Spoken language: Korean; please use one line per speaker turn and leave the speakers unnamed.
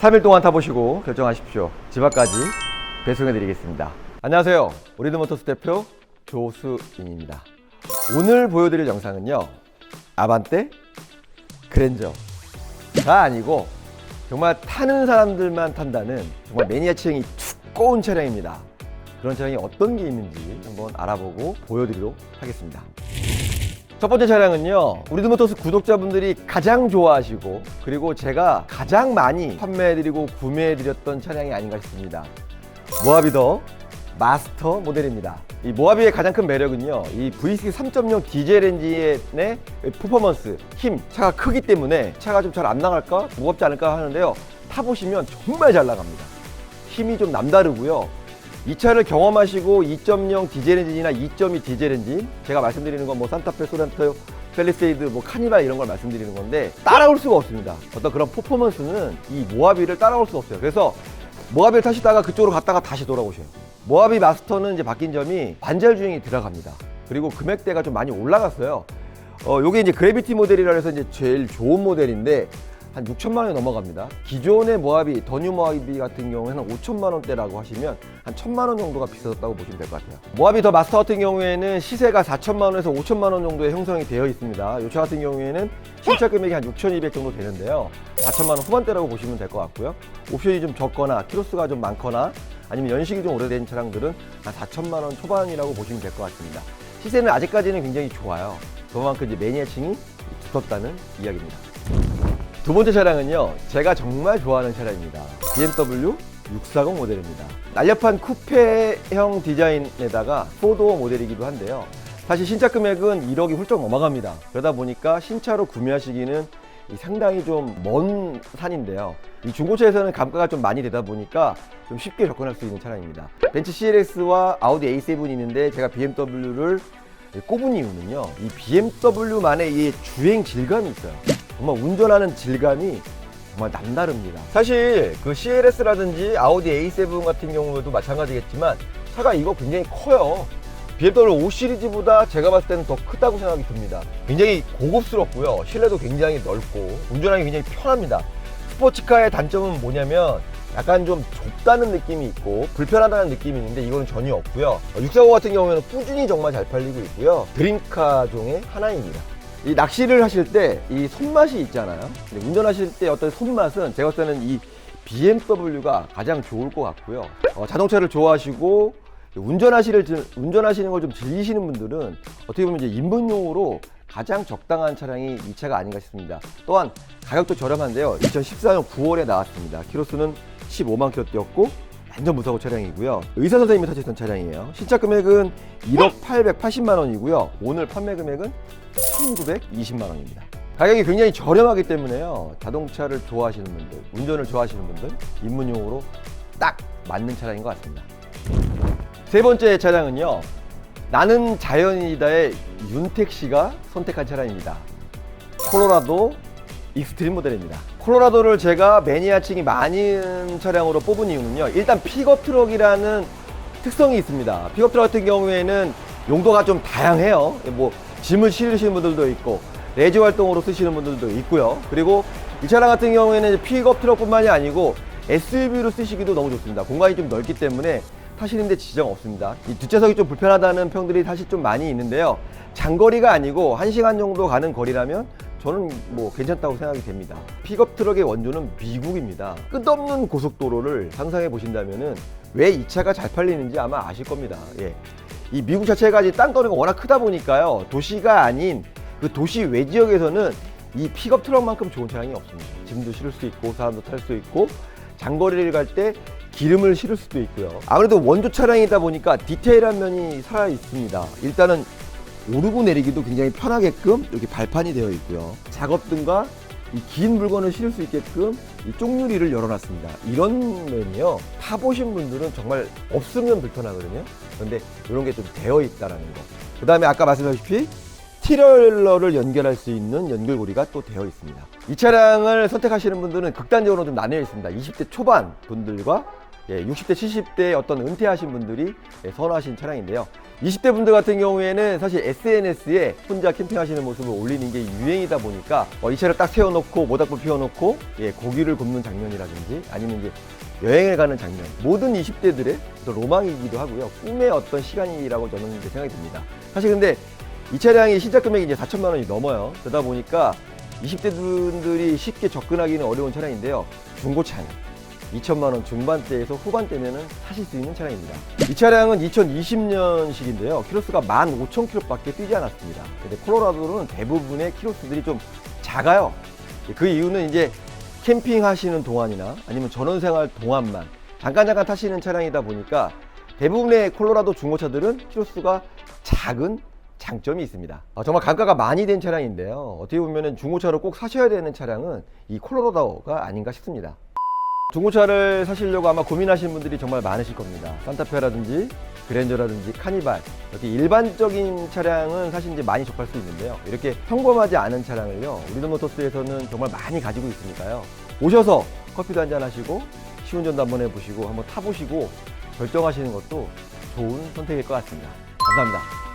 3일 동안 타보시고 결정하십시오. 집 앞까지 배송해 드리겠습니다. 안녕하세요. 리드모터스 대표 조수인입니다. 오늘 보여드릴 영상은요, 아반떼 그랜저가 아니고 정말 타는 사람들만 탄다는 정말 매니아층이 두꺼운 차량입니다. 그런 차량이 어떤 게 있는지 한번 알아보고 보여드리도록 하겠습니다. 첫 번째 차량은요, 리드모터스 구독자분들이 가장 좋아하시고 그리고 제가 가장 많이 판매해드리고 구매해드렸던 차량이 아닌가 싶습니다. 모하비 더 마스터 모델입니다. 이 모하비의 가장 큰 매력은요, 이 V6 3.0 디젤 엔진의 퍼포먼스, 힘, 차가 크기 때문에 차가 좀 잘 안 나갈까? 무겁지 않을까 하는데요, 타보시면 정말 잘 나갑니다. 힘이 좀 남다르고요. 이 차를 경험하시고 2.0 디젤 엔진이나 2.2 디젤 엔진, 제가 말씀드리는 건 뭐 산타페, 소렌토, 펠리세이드, 뭐 카니발 이런 걸 말씀드리는 건데 따라올 수가 없습니다. 어떤 그런 퍼포먼스는 이 모하비를 따라올 수가 없어요. 그래서 모하비를 타시다가 그쪽으로 갔다가 다시 돌아오셔요. 모하비 마스터는 이제 바뀐 점이 반절 주행이 들어갑니다. 그리고 금액대가 좀 많이 올라갔어요. 요게 이제 그래비티 모델이라 해서 이제 제일 좋은 모델인데 한 6천만 원이 넘어갑니다. 기존의 모하비, 더뉴 모하비 같은 경우에는 한 5천만 원대라고 하시면 한 1천만 원 정도가 비싸졌다고 보시면 될 것 같아요. 모하비 더 마스터 같은 경우에는 시세가 4천만 원에서 5천만 원 정도에 형성이 되어 있습니다. 이 차 같은 경우에는 신차 금액이 한 6,200 정도 되는데요. 4천만 원 후반대라고 보시면 될 것 같고요. 옵션이 좀 적거나 키로수가 좀 많거나 아니면 연식이 좀 오래된 차량들은 한 4천만 원 초반이라고 보시면 될 것 같습니다. 시세는 아직까지는 굉장히 좋아요. 그만큼 이제 매니아층이 두텁다는 이야기입니다. 두 번째 차량은요, 제가 정말 좋아하는 차량입니다. BMW 640 모델입니다. 날렵한 쿠페형 디자인에다가 4도어 모델이기도 한데요. 사실 신차 금액은 1억이 훌쩍 넘어갑니다. 그러다 보니까 신차로 구매하시기는 상당히 좀 먼 산인데요. 이 중고차에서는 감가가 좀 많이 되다 보니까 좀 쉽게 접근할 수 있는 차량입니다. 벤츠 CLS와 아우디 A7이 있는데 제가 BMW를 꼽은 이유는요, 이 BMW만의 이 주행 질감이 있어요. 정말 운전하는 질감이 정말 남다릅니다. 사실 그 CLS라든지 아우디 A7 같은 경우에도 마찬가지겠지만 차가 이거 굉장히 커요. BMW 5 시리즈보다 제가 봤을 때는 더 크다고 생각이 듭니다. 굉장히 고급스럽고요. 실내도 굉장히 넓고 운전하기 굉장히 편합니다. 스포츠카의 단점은 뭐냐면 약간 좀 좁다는 느낌이 있고 불편하다는 느낌이 있는데 이거는 전혀 없고요. 640 같은 경우에는 꾸준히 정말 잘 팔리고 있고요. 드림카 중에 하나입니다. 이 낚시를 하실 때 이 손맛이 있잖아요. 근데 운전하실 때 어떤 손맛은 제가 봤을 때는 이 BMW가 가장 좋을 것 같고요. 자동차를 좋아하시고 운전하시는 걸 좀 즐기시는 분들은 어떻게 보면 이제 입문용으로 가장 적당한 차량이 이 차가 아닌가 싶습니다. 또한 가격도 저렴한데요. 2014년 9월에 나왔습니다. 키로수는 15만 킬로 뛰었고 완전 무사고 차량이고요. 의사 선생님이 타셨던 차량이에요. 신차 금액은 1억 880만 원이고요. 오늘 판매 금액은 1,920만 원입니다. 가격이 굉장히 저렴하기 때문에요. 자동차를 좋아하시는 분들, 운전을 좋아하시는 분들, 입문용으로 딱 맞는 차량인 것 같습니다. 세 번째 차량은요, 나는 자연이다의 윤택 씨가 선택한 차량입니다. 콜로라도 익스트림 모델입니다. 콜로라도를 제가 매니아층이 많은 차량으로 뽑은 이유는요, 일단 픽업 트럭이라는 특성이 있습니다. 픽업 트럭 같은 경우에는 용도가 좀 다양해요. 뭐 짐을 실으시는 분들도 있고 레저 활동으로 쓰시는 분들도 있고요. 그리고 이 차량 같은 경우에는 픽업 트럭뿐만이 아니고 SUV로 쓰시기도 너무 좋습니다. 공간이 좀 넓기 때문에 타시는데 지장 없습니다. 이 뒷좌석이 좀 불편하다는 평들이 사실 좀 많이 있는데요. 장거리가 아니고 1시간 정도 가는 거리라면 저는 뭐 괜찮다고 생각이 됩니다. 픽업 트럭의 원조는 미국입니다. 끝없는 고속도로를 상상해 보신다면은 왜 이 차가 잘 팔리는지 아마 아실 겁니다. 예. 이 미국 자체가 땅거리가 워낙 크다 보니까요, 도시가 아닌 그 도시 외 지역에서는 이 픽업 트럭만큼 좋은 차량이 없습니다. 짐도 실을 수 있고 사람도 탈 수 있고 장거리를 갈 때 기름을 실을 수도 있고요. 아무래도 원조 차량이다 보니까 디테일한 면이 살아 있습니다. 일단은 오르고 내리기도 굉장히 편하게끔 이렇게 발판이 되어 있고요. 작업등과 이 긴 물건을 실을 수 있게끔 이 쪽유리를 열어놨습니다. 이런 면이요, 타보신 분들은 정말 없으면 불편하거든요. 그런데 이런 게 좀 되어 있다는 거. 그 다음에 아까 말씀하셨다시피 트레일러를 연결할 수 있는 연결고리가 또 되어 있습니다. 이 차량을 선택하시는 분들은 극단적으로 좀 나뉘어 있습니다. 20대 초반 분들과 60대, 70대 어떤 은퇴하신 분들이 선호하신 차량인데요. 20대 분들 같은 경우에는 사실 SNS에 혼자 캠핑하시는 모습을 올리는 게 유행이다 보니까 이 차를 딱 세워놓고 모닥불 피워놓고 고기를 굽는 장면이라든지 아니면 이제 여행을 가는 장면, 모든 20대들의 로망이기도 하고요. 꿈의 어떤 시간이라고 저는 이제 생각이 듭니다. 사실 근데 이 차량이 시작 금액이 이제 4천만 원이 넘어요. 그러다 보니까 20대 분들이 쉽게 접근하기는 어려운 차량인데요. 중고차는 2천만 원 중반대에서 후반대면은 사실 수 있는 차량입니다. 이 차량은 2020년식인데요. 키로수가 15,000km밖에 뛰지 않았습니다. 근데 콜로라도는 대부분의 키로수들이 좀 작아요. 그 이유는 이제 캠핑 하시는 동안이나 아니면 전원생활 동안만 잠깐 타시는 차량이다 보니까 대부분의 콜로라도 중고차들은 키로수가 작은 장점이 있습니다. 정말 감가가 많이 된 차량인데요. 어떻게 보면 중고차로 꼭 사셔야 되는 차량은 이 콜로라도가 아닌가 싶습니다. 중고차를 사시려고 아마 고민하시는 분들이 정말 많으실 겁니다. 산타페라든지 그랜저라든지 카니발, 이렇게 일반적인 차량은 사실 이제 많이 접할 수 있는데요. 이렇게 평범하지 않은 차량을요, 우리노모터스에서는 정말 많이 가지고 있으니까요. 오셔서 커피도 한잔 하시고 시운전도 한번 해보시고 한번 타보시고 결정하시는 것도 좋은 선택일 것 같습니다. 감사합니다.